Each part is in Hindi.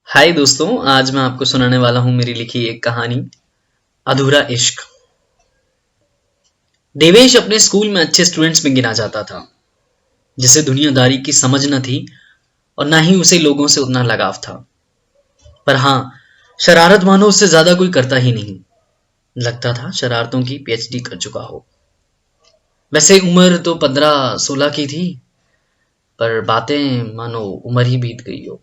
हाय दोस्तों, आज मैं आपको सुनाने वाला हूं मेरी लिखी एक कहानी, अधूरा इश्क। देवेश अपने स्कूल में अच्छे स्टूडेंट्स में गिना जाता था, जिसे दुनियादारी की समझ न थी और ना ही उसे लोगों से उतना लगाव था। पर हाँ, शरारत मानो उससे ज्यादा कोई करता ही नहीं। लगता था शरारतों की पीएचडी कर चुका हो। वैसे उम्र तो 15-16 की थी, पर बातें मानो उम्र ही बीत गई हो।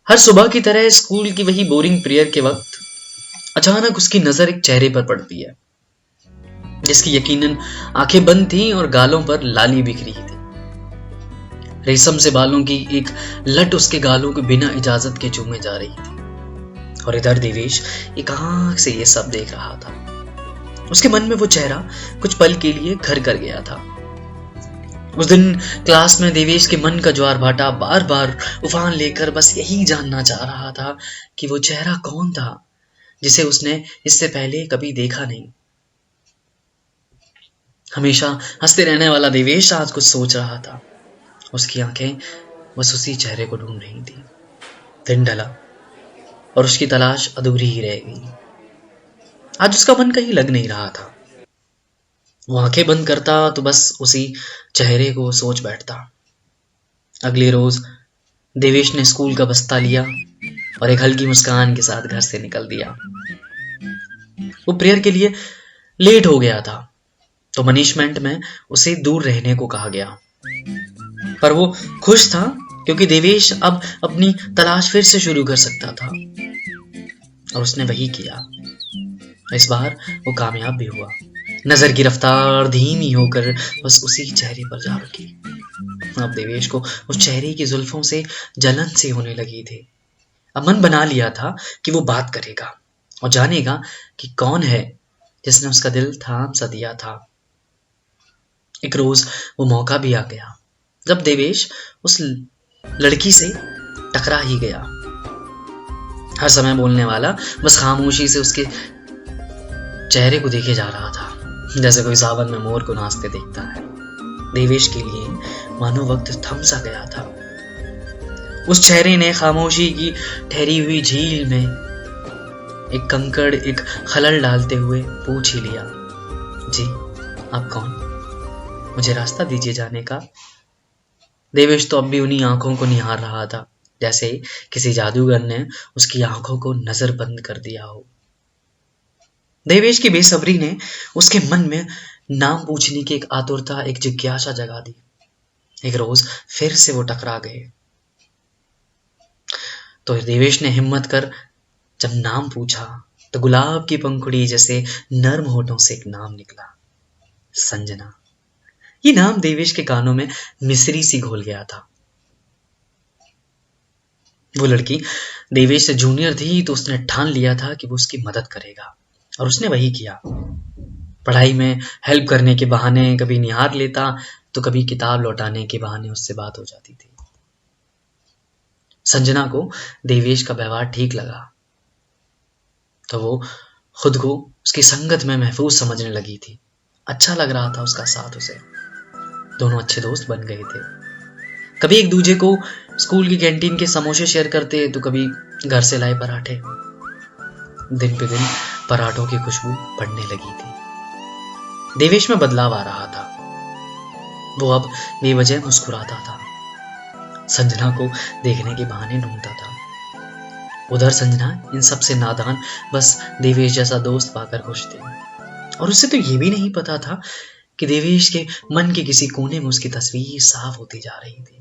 हर सुबह की तरह स्कूल की वही बोरिंग प्रेयर के वक्त अचानक उसकी नजर एक चेहरे पर पड़ती है, जिसकी यकीनन आंखें बंद थीं और गालों पर लाली बिखरी थी। रेशम से बालों की एक लट उसके गालों को बिना इजाजत के चूमे जा रही थी, और इधर देवेश एक आंख से ये सब देख रहा था। उसके मन में वो चेहरा कुछ पल के लिए घर कर गया था। उस दिन क्लास में देवेश के मन का ज्वार भाटा बार बार उफान लेकर बस यही जानना चाह रहा था कि वो चेहरा कौन था, जिसे उसने इससे पहले कभी देखा नहीं। हमेशा हंसते रहने वाला देवेश आज कुछ सोच रहा था। उसकी आंखें बस उसी चेहरे को ढूंढ रही थी। दिन ढला और उसकी तलाश अधूरी ही रह गई। आज उसका मन कहीं लग नहीं रहा था। वो आंखें बंद करता तो बस उसी चेहरे को सोच बैठता। अगले रोज देवेश ने स्कूल का बस्ता लिया और एक हल्की मुस्कान के साथ घर से निकल दिया। वो प्रेयर के लिए लेट हो गया था, तो मनिशमेंट में उसे दूर रहने को कहा गया। पर वो खुश था, क्योंकि देवेश अब अपनी तलाश फिर से शुरू कर सकता था, और उसने वही किया। इस बार वो कामयाब भी हुआ। नजर की रफ्तार धीमी होकर बस उसी चेहरे पर जा रुकी। अब देवेश को उस चेहरे की जुल्फों से जलन सी होने लगी थी। अब मन बना लिया था कि वो बात करेगा और जानेगा कि कौन है जिसने उसका दिल थाम सा दिया था। एक रोज वो मौका भी आ गया, जब देवेश उस लड़की से टकरा ही गया। हर समय बोलने वाला बस खामोशी से उसके चेहरे को देखे जा रहा था, जैसे कोई सावन में मोर को नाचते देखता है। देवेश के लिए मानो वक्त थम सा गया था। उस चेहरे ने खामोशी की ठहरी हुई झील में एक कंकड़, एक खलल डालते हुए पूछ ही लिया, जी आप कौन? मुझे रास्ता दीजिए जाने का। देवेश तो अब भी उन्हीं आंखों को निहार रहा था, जैसे किसी जादूगर ने उसकी आंखों को नजरबंद कर दिया हो। देवेश की बेसब्री ने उसके मन में नाम पूछने की एक आतुरता, एक जिज्ञासा जगा दी। एक रोज फिर से वो टकरा गए, तो देवेश ने हिम्मत कर जब नाम पूछा, तो गुलाब की पंखुड़ी जैसे नर्म होठों से एक नाम निकला, संजना। ये नाम देवेश के कानों में मिश्री सी घोल गया था। वो लड़की देवेश से जूनियर थी, तो उसने ठान लिया था कि वो उसकी मदद करेगा, और उसने वही किया। पढ़ाई में हेल्प करने के बहाने कभी निहार लेता, तो कभी किताब लौटाने के बहाने उससे बात हो जाती थी। संजना को देवेश का व्यवहार ठीक लगा, तो वो खुद को उसकी संगत में महफूज समझने लगी थी। अच्छा लग रहा था उसका साथ उसे। दोनों अच्छे दोस्त बन गए थे। कभी एक दूजे को स्कूल की कैंटीन के समोसे शेयर करते, तो कभी घर से लाए पराठे। दिन पे दिन पराठों की खुशबू बढ़ने लगी थी। देवेश में बदलाव आ रहा था। वो अब बेवजह मुस्कुराता था, संजना को देखने के बहाने ढूंढता था। उधर संजना इन सब से नादान बस देवेश जैसा दोस्त पाकर खुश थी, और उसे तो ये भी नहीं पता था कि देवेश के मन के किसी कोने में उसकी तस्वीर साफ होती जा रही थी।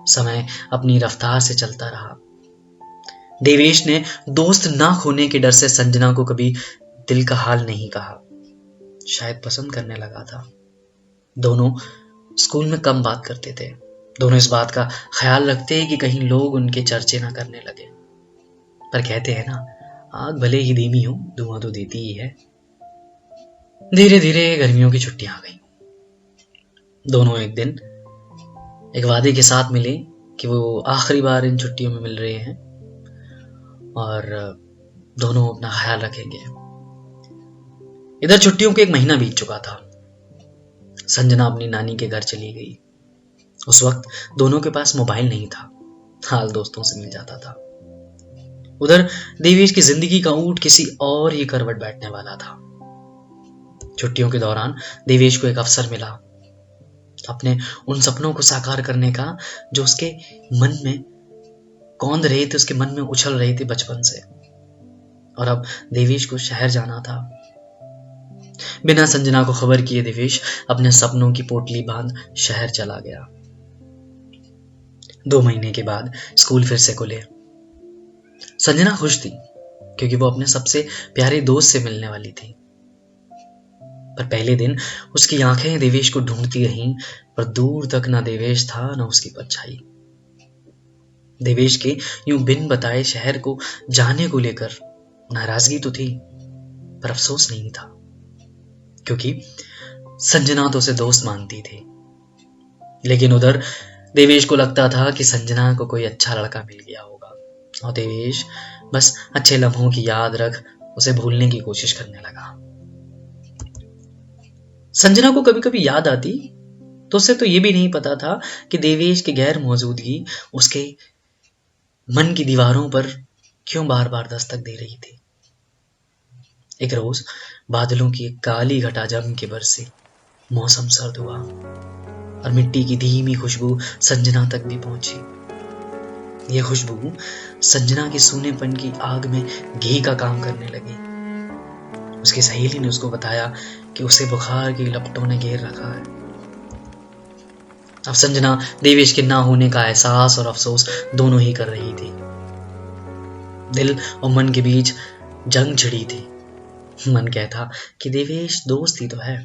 समय अपनी रफ्तार से चलता रहा। देवेश ने दोस्त ना खोने के डर से संजना को कभी दिल का हाल नहीं कहा। शायद पसंद करने लगा था। दोनों स्कूल में कम बात करते थे। दोनों इस बात का ख्याल रखते कि कहीं लोग उनके चर्चे ना करने लगे। पर कहते हैं ना, आग भले ही धीमी हो, धुआं तो देती ही है। धीरे धीरे गर्मियों की छुट्टियां आ गई। दोनों एक दिन एक वादे के साथ मिले कि वो आखिरी बार इन छुट्टियों में मिल रहे हैं, और दोनों अपना ख्याल रखेंगे। इधर छुट्टियों को 1 महीना बीत चुका था। संजना अपनी नानी के घर चली गई। उस वक्त दोनों के पास मोबाइल नहीं था, हाल दोस्तों से मिल जाता था। उधर देवेश की जिंदगी का ऊंट किसी और ही करवट बैठने वाला था। छुट्टियों के दौरान देवेश को एक अवसर मिला अपने उन सपनों को साकार करने का जो उसके मन में कौंध रहे थे, उसके मन में उछल रहे थे बचपन से। और अब देवेश को शहर जाना था। बिना संजना को खबर किए देवेश अपने सपनों की पोटली बांध शहर चला गया। 2 महीने के बाद स्कूल फिर से खुले। संजना खुश थी क्योंकि वो अपने सबसे प्यारे दोस्त से मिलने वाली थी। पर पहले दिन उसकी आंखें देवेश को ढूंढती रहीं, पर दूर तक ना देवेश था ना उसकी परछाई। देवेश के यूं बिन बताए शहर को जाने को लेकर नाराजगी तो थी, पर अफसोस नहीं था, क्योंकि संजना तो उसे दोस्त मानती थी। लेकिन उधर देवेश को लगता था कि संजना को कोई अच्छा लड़का मिल गया होगा और देवेश बस अच्छे लम्हों की याद रख उसे भूलने की कोशिश करने लगा। संजना को कभी कभी याद आती तो उसे तो यह भी नहीं पता था कि देवेश की गैर मौजूदगी उसके मन की दीवारों पर क्यों बार बार दस्तक दे रही थी। एक रोज बादलों की एक काली घटा जम के बरसी, मौसम सर्द हुआ और मिट्टी की धीमी खुशबू संजना तक भी पहुंची। यह खुशबू संजना के सूनेपन की आग में घी का काम करने लगी। उसकी सहेली ने उसको बताया कि उसे बुखार की लपटों ने घेर रखा है। अब संजना देवेश के ना होने का एहसास और अफसोस दोनों ही कर रही थी। दिल और मन के बीच जंग छिड़ी थी। मन कहता कि देवेश दोस्त ही तो है,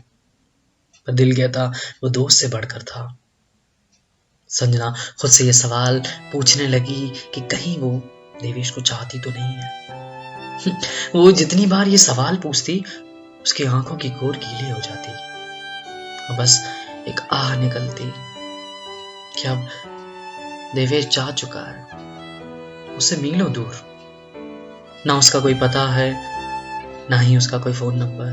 पर दिल कहता वो दोस्त से बढ़कर था। संजना खुद से ये सवाल पूछने लगी कि कहीं वो देवेश को चाहती तो नहीं है। वो जितनी बार ये सवाल पूछती उसकी आंखों की कोर गीली हो जाती और बस एक आह निकलती कि अब देवेश जा चुका है, उससे मीलों दूर। ना उसका कोई पता है, ना ही उसका कोई फोन नंबर।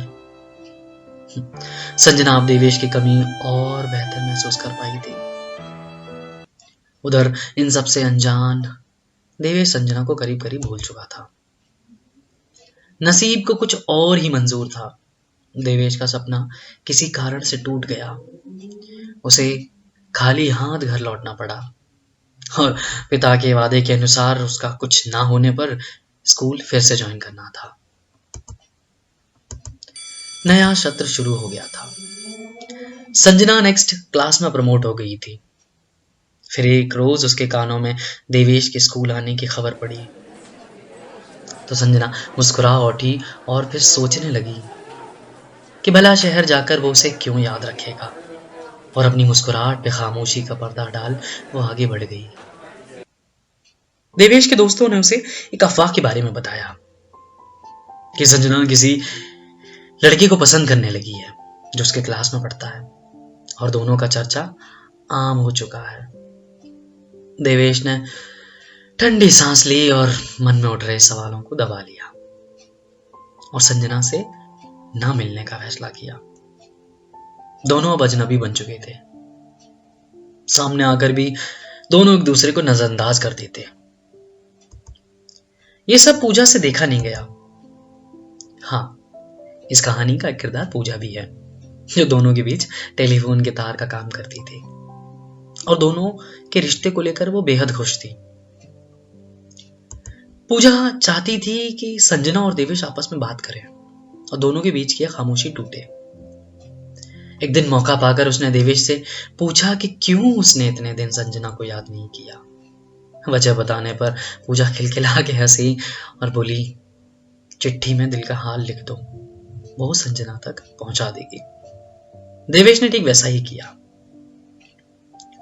संजना अब देवेश की कमी और बेहतर महसूस कर पाई थी। उधर इन सबसे अनजान देवेश संजना को करीब करीब भूल चुका था। नसीब को कुछ और ही मंजूर था। देवेश का सपना किसी कारण से टूट गया। उसे खाली हाथ घर लौटना पड़ा और पिता के वादे के अनुसार उसका कुछ ना होने पर स्कूल फिर से ज्वाइन करना था। नया सत्र शुरू हो गया था। संजना नेक्स्ट क्लास में प्रमोट हो गई थी। फिर एक रोज उसके कानों में देवेश के स्कूल आने की खबर पड़ी तो संजना मुस्कुरा उठी और फिर सोचने लगी कि भला शहर जाकर वो उसे क्यों याद रखेगा। और अपनी मुस्कुराहट पे खामोशी का पर्दा डाल वो आगे बढ़ गई। देवेश के दोस्तों ने उसे एक अफवाह के बारे में बताया कि संजना किसी लड़के को पसंद करने लगी है जो उसके क्लास में पढ़ता है और दोनों का चर्चा आम हो चुका है। देवेश ने ठंडी सांस ली और मन में उठ रहे सवालों को दबा लिया और संजना से ना मिलने का फैसला किया। दोनों अब अजनबी बन चुके थे। सामने आकर भी दोनों एक दूसरे को नजरअंदाज कर देते। ये सब पूजा से देखा नहीं गया। हाँ, इस कहानी का एक किरदार पूजा भी है जो दोनों के बीच टेलीफोन के तार का काम करती थी और दोनों के रिश्ते को लेकर वो बेहद खुश थी। पूजा चाहती थी कि संजना और देवेश आपस में बात करें और दोनों के बीच की खामोशी टूटे। एक दिन मौका पाकर उसने देवेश से पूछा कि क्यों उसने इतने दिन संजना को याद नहीं किया। वजह बताने पर पूजा खिलखिला के हंसी और बोली, चिट्ठी में दिल का हाल लिख दो, वो संजना तक पहुंचा देगी। देवेश ने ठीक वैसा ही किया।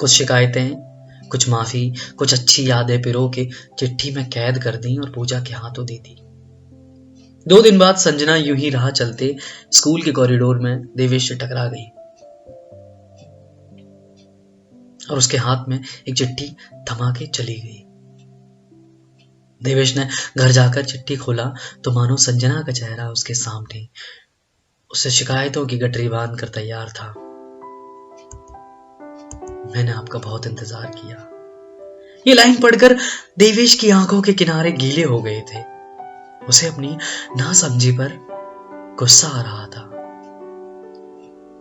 कुछ शिकायतें, कुछ माफी, कुछ अच्छी यादें पिरो के चिट्ठी में कैद कर दी और पूजा के हाथों दे दी। 2 दिन बाद संजना यूं ही राह चलते स्कूल के कॉरिडोर में देवेश से टकरा गई और उसके हाथ में एक चिट्ठी थमा के चली गई। देवेश ने घर जाकर चिट्ठी खोला तो मानो संजना का चेहरा उसके सामने उससे शिकायतों की गठरी बांध कर तैयार था। मैंने आपका बहुत इंतजार किया, ये लाइन पढ़कर देवेश की आंखों के किनारे गीले हो गए थे। उसे अपनी नासमझी पर गुस्सा आ रहा था।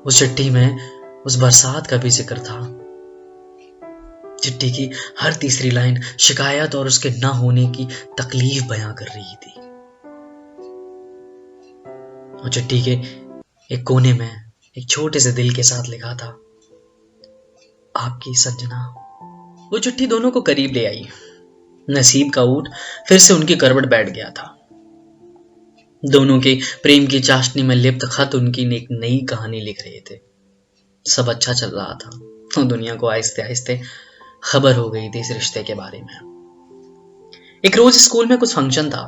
उस चिट्ठी में उस बरसात का भी जिक्र था। चिट्ठी की हर तीसरी लाइन शिकायत और उसके ना होने की तकलीफ बयां कर रही थी। और चिट्ठी के एक कोने में एक छोटे से दिल के साथ लिखा था, आपकी संजना। वो चिट्ठी दोनों को करीब ले आई। नसीब का ऊंट फिर से उनकी करवट बैठ गया था। दोनों के प्रेम की चाशनी में लिप्त खत उनकी एक नई कहानी लिख रहे थे। सब अच्छा चल रहा था और दुनिया को आहिस्ते आहिस्ते खबर हो गई थी इस रिश्ते के बारे में। एक रोज स्कूल में कुछ फंक्शन था,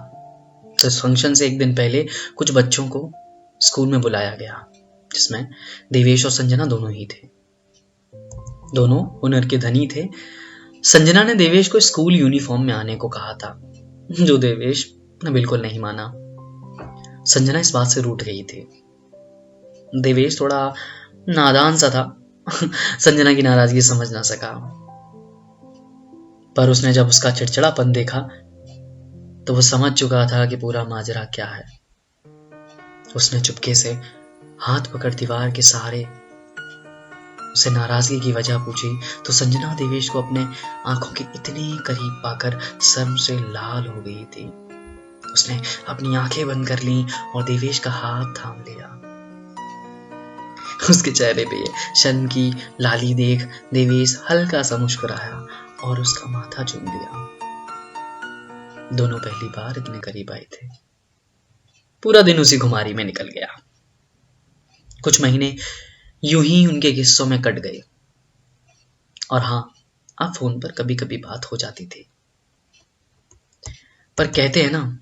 तो इस फंक्शन से एक दिन पहले कुछ बच्चों को स्कूल में बुलाया गया, जिसमें देवेश और संजना दोनों ही थे। दोनों हुनर के धनी थे। संजना ने देवेश को स्कूल यूनिफॉर्म में आने को कहा था, जो देवेश ने बिल्कुल नहीं माना। संजना इस बात से रूठ गई थी। देवेश थोड़ा नादान सा था, संजना की नाराजगी समझ ना सका। पर उसने जब उसका चिड़चिड़ापन देखा तो वो समझ चुका था कि पूरा माजरा क्या है। उसने चुपके से हाथ पकड़ दीवार के सहारे उसे नाराजगी की वजह पूछी, तो संजना देवेश को अपने आंखों के इतने करीब पाकर शर्म से लाल हो गई थी। उसने अपनी आंखें बंद कर ली और देवेश का हाथ थाम लिया। उसके चेहरे पे शर्म की लाली देख देवेश हल्का सा मुस्कुराया और उसका माथा चूम लिया। दोनों पहली बार इतने करीब आए थे। पूरा दिन उसी खुमारी में निकल गया। कुछ महीने यूं ही उनके किस्सों में कट गए। और हाँ, अब फोन पर कभी कभी बात हो जाती थी। पर कहते हैं ना,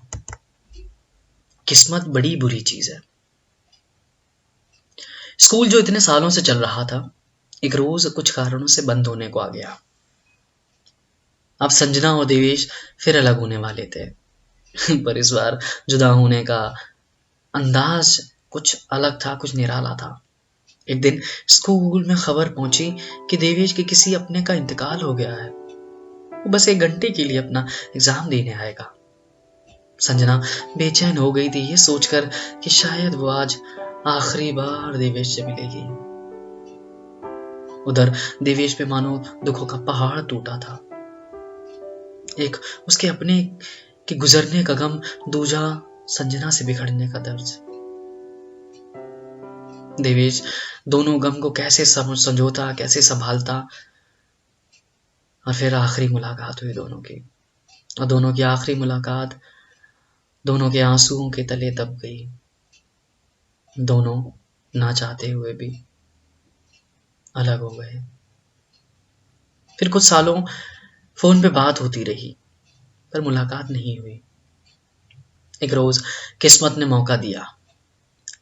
किस्मत बड़ी बुरी चीज है। स्कूल जो इतने सालों से चल रहा था, एक रोज कुछ कारणों से बंद होने को आ गया। अब संजना और देवेश फिर अलग होने वाले थे। पर इस बार जुदा होने का अंदाज कुछ अलग था, कुछ निराला था। एक दिन स्कूल में खबर पहुंची कि देवेश के किसी अपने का इंतकाल हो गया है। वो बस 1 घंटे के लिए अपना एग्जाम देने आएगा। संजना बेचैन हो गई थी ये सोचकर कि शायद वो आज आखिरी बार देवेश से मिलेगी। उधर देवेश पे मानो दुखों का पहाड़ टूटा था। एक उसके अपने के गुजरने का गम, दूजा संजना से बिछड़ने का दर्द। देवेश दोनों गम को कैसे संजोता, कैसे संभालता। और फिर आखिरी मुलाकात हुई दोनों की, और दोनों की आखिरी मुलाकात दोनों के आंसुओं के तले दब गई। दोनों ना चाहते हुए भी अलग हो गए। फिर कुछ सालों फोन पे बात होती रही, पर मुलाकात नहीं हुई। एक रोज किस्मत ने मौका दिया।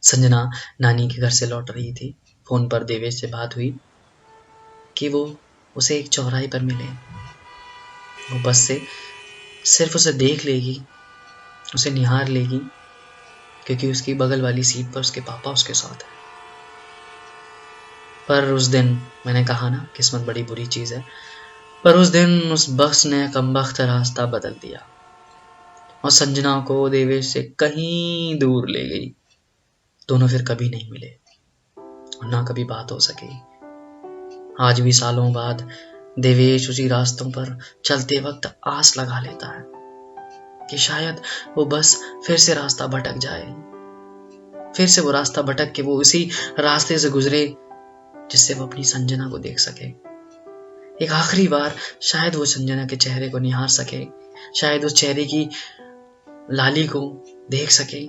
संजना नानी के घर से लौट रही थी। फोन पर देवेश से बात हुई कि वो उसे एक चौराहे पर मिले। वो बस से सिर्फ उसे देख लेगी, उसे निहार लेगी, क्योंकि उसकी बगल वाली सीट पर उसके पापा उसके साथ है। पर उस दिन मैंने कहा ना, किस्मत बड़ी बुरी चीज है। पर उस दिन उस बख्श ने कमबख्त रास्ता बदल दिया और संजना को देवेश से कहीं दूर ले गई। दोनों फिर कभी नहीं मिले और ना कभी बात हो सकी। आज भी सालों बाद देवेश उसी रास्तों पर चलते वक्त आस लगा लेता है कि शायद वो बस फिर से रास्ता भटक जाए, फिर से वो रास्ता भटक के वो उसी रास्ते से गुजरे जिससे वो अपनी संजना को देख सके। एक आखिरी बार शायद वो संजना के चेहरे को निहार सके, शायद उस चेहरे की लाली को देख सके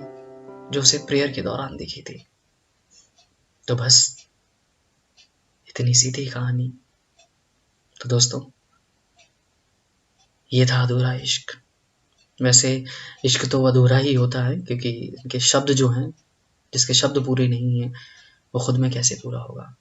जो उसे प्रेयर के दौरान दिखी थी। तो बस इतनी सी थी कहानी। तो दोस्तों, ये था अधूरा इश्क। वैसे इश्क तो अधूरा ही होता है, क्योंकि इनके शब्द जो हैं, जिसके शब्द पूरे नहीं हैं, वो खुद में कैसे पूरा होगा।